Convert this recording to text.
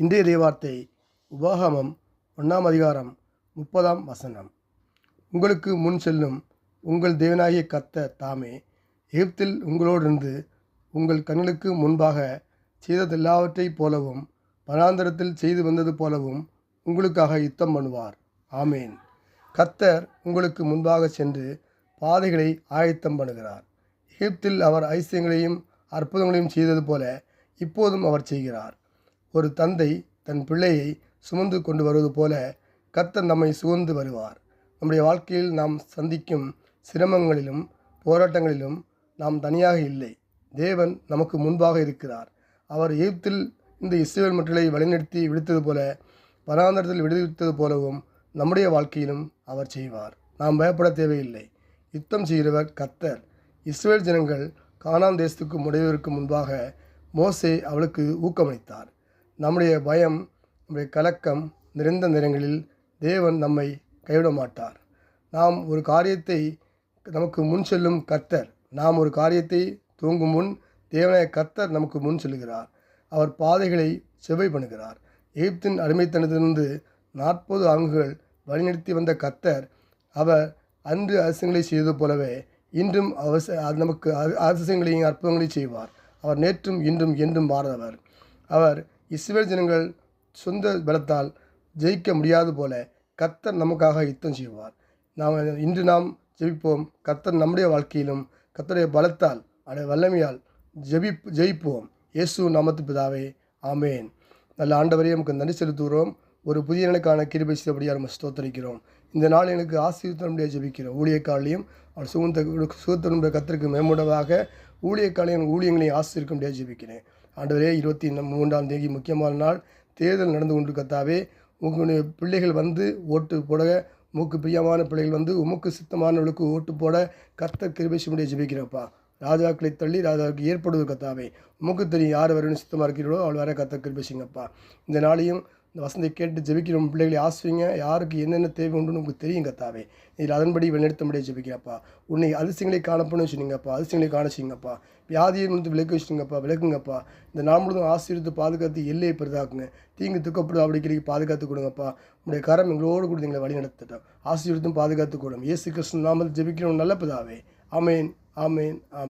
இன்றைய இறைவார்த்தை உபாகமம் 1ஆம் அதிகாரம் 30ஆம் வசனம். உங்களுக்கு முன் செல்லும் உங்கள் தேவனாகிய கர்த்தர் தாமே எகிப்தில் உங்களோடிருந்து உங்கள் கண்களுக்கு முன்பாக செய்ததெல்லாவற்றைப் போலவும் வனாந்தரத்தில் செய்து வந்தது போலவும் உங்களுக்காக யுத்தம் பண்ணுவார். ஆமேன். கர்த்தர் உங்களுக்கு முன்பாக சென்று பாதைகளை ஆயத்தம் பண்ணுகிறார். எகிப்தில் அவர் அதிசயங்களையும் அற்புதங்களையும் செய்தது போல இப்போதும் அவர் செய்கிறார். ஒரு தந்தை தன் பிள்ளையை சுமந்து கொண்டு வருவது போல கர்த்தர் நம்மை சுமந்து வருவார். நம்முடைய வாழ்க்கையில் நாம் சந்திக்கும் சிரமங்களிலும் போராட்டங்களிலும் நாம் தனியாக இல்லை. தேவன் நமக்கு முன்பாக இருக்கிறார். அவர் எகிப்தில் இந்த இஸ்ரவேல் மக்களை வழிநடத்தி விடுத்தது போல வனாந்தரத்தில் விடுவித்தது போலவும் நம்முடைய வாழ்க்கையிலும் அவர் செய்வார். நாம் பயப்பட தேவையில்லை. யுத்தம் செய்கிறவர் கர்த்தர். இஸ்ரவேல் ஜனங்கள் கானான் தேசத்துக்கு முடைவதற்கு முன்பாக மோசே அவளுக்கு ஊக்கமளித்தார். நம்முடைய பயம், நம்முடைய கலக்கம் நிறைந்த நேரங்களில் தேவன் நம்மை கைவிட மாட்டார். நாம் ஒரு காரியத்தை நமக்கு முன் செல்லும் கர்த்தர். நாம் ஒரு காரியத்தை துவங்கும் முன் தேவனாய கர்த்தர் நமக்கு முன் செல்கிறார். அவர் பாதைகளை செவ்வை பண்ணுகிறார். எகிப்தின் அடிமைத்தனத்திலிருந்து 40 ஆண்டுகள் வழிநடத்தி வந்த கர்த்தர் அவர் அன்று அதிசயங்களை செய்தது போலவே இன்றும் நமக்கு அதிசயங்களையும் அற்புதங்களையும் செய்வார். அவர் நேற்றும் இன்றும் என்றும் மாறாதவர். அவர் இஸ்ரவேல் ஜனங்கள் சொந்த பலத்தால் ஜெயிக்க முடியாது போல கர்த்தர் நமக்காக யுத்தம் செய்வார். இன்று நாம் ஜெபிப்போம். கர்த்தர் நம்முடைய வாழ்க்கையிலும் கர்த்தருடைய பலத்தால் வல்லமையால் ஜெயிப்போம். இயேசு நாமத்து பிதாவே, ஆமேன். நல்ல ஆண்டவரே, நமக்கு நன்றி செலுத்துகிறோம். ஒரு புதிய நாளுக்கான கிருபை செய்தபடியாக நம்ம ஸ்தோத்தரிக்கிறோம். இந்த நாள் எனக்கு ஆசீர்வாதம் ஜெபிக்கிறோம். ஊழியக்காலையும் அவர் சுகத்தனுடைய கர்த்தருக்கு மேம்படுவதாக ஊழியக்காலையும் ஊழியங்களையும் ஆசீர்வதிக்க முடியாது ஜெபிக்கிறேன். ஆண்டவரே, 23ஆம் தேதி முக்கியமான நாள் தேர்தல் நடந்து கொண்டு கர்த்தாவே, உங்களுடைய பிள்ளைகள் வந்து ஓட்டு போட, உமக்கு பிரியமான பிள்ளைகள் வந்து உமக்கு சித்தமானவர்களுக்கு ஓட்டு போட கர்த்தர் கிருபை செய்ய முடியாது ஜெபிக்கிறப்பா. ராஜாக்களை தள்ளி ராஜாவுக்கு ஏற்படுவது கர்த்தாவே. உமக்கு தெரியும் யார் வரணும் சித்தமாக இருக்கிறீர்களோ அவள் வர கர்த்தர் கிருபை செய்யுங்கப்பா. இந்த நாளையும் இந்த வசந்தை கேட்டு ஜெபிக்கிற பிள்ளைகளை ஆசிரிங்க. யாருக்கு என்னென்ன தேவை உண்டுன்னு உங்களுக்கு தெரியும் கர்த்தாவே. இதில் அதன்படி வழிநடத்த முடியாது ஜெபிக்கிறப்பா. உன்னை அதிசயங்களை காணப்படணும் சொன்னீங்கப்பா. அதிசயங்களை காண செய்யுங்கப்பா. வியாதியை வந்து விளக்க வச்சுங்கப்பா. விளக்குங்கப்பா. இந்த நாள் முழுவதும் ஆசீர்வித்து பாதுகாத்து எல்லையை பெரிதாக்குங்க. தீங்கு துக்கப்படுது அப்படிக்கிறீங்க பாதுகாத்து கொடுங்கப்பா. உங்களுடைய கரம் எங்களோடு கூட எங்களை வழி நடத்தட்டும். ஆசீர்வித்தும் பாதுகாத்து கொடுங்க. இயேசு கிறிஸ்து நாமத்தில் ஜெபிக்கிறோம் நல்ல பிதாவே. ஆமேன், ஆமேன், ஆமேன்.